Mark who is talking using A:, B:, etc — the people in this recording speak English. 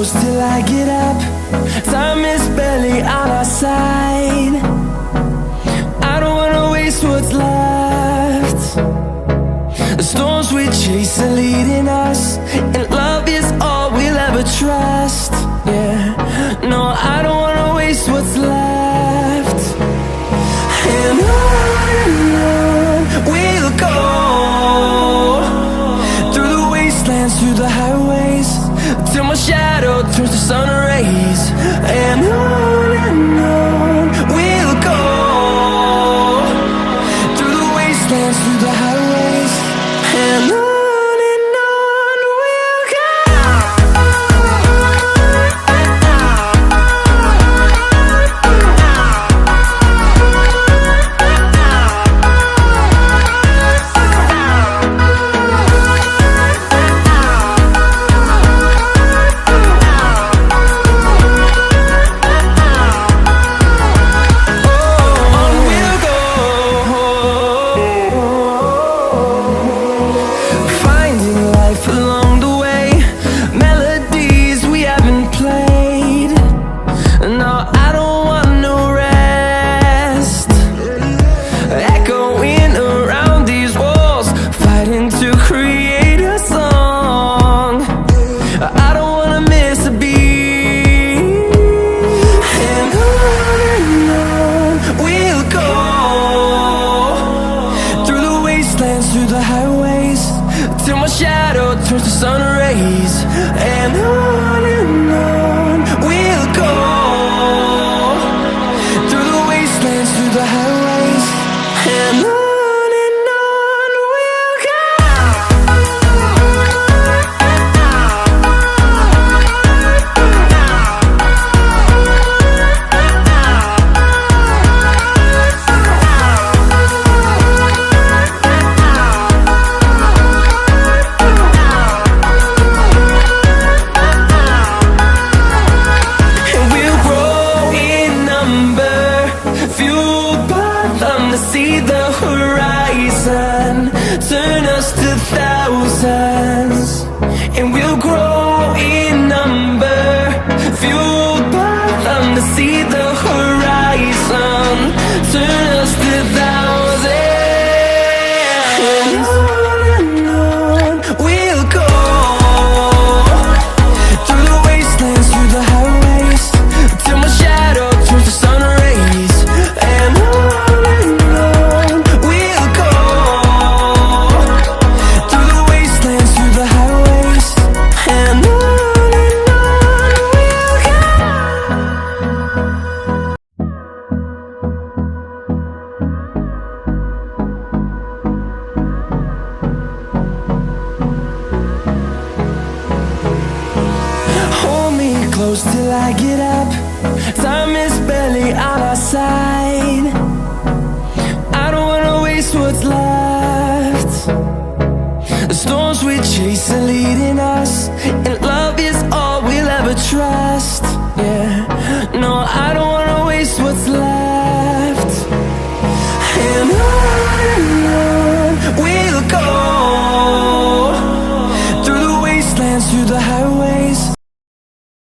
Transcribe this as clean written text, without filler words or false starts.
A: close till I get up. Time is barely on our side. I don't wanna waste what's left. The storms we chase are leading us, and love is all we'll ever trust. Yeah, no, I don't wanna waste what's left. And on we'll go, through the wastelands, through the highways, till my shadow turns to sun rays. And on we'll go, through the wastelands, through the highways, and on we'll go. Through the highways, till my shadow turns to sun rays. And on we'll go, through the wastelands, through the highways, and on we'll go. See the horizon, turn us to thousands, and we'll grow in number, fueled by them. To see the horizon, turn us to thousands, and on we'll go, through the wastelands, through the highways, till my shadow turns to sun rays. And close till I get up. Time is barely on our side. I don't wanna waste what's left. The storms we chase are leading us, and love is all we'll ever trust. Yeah.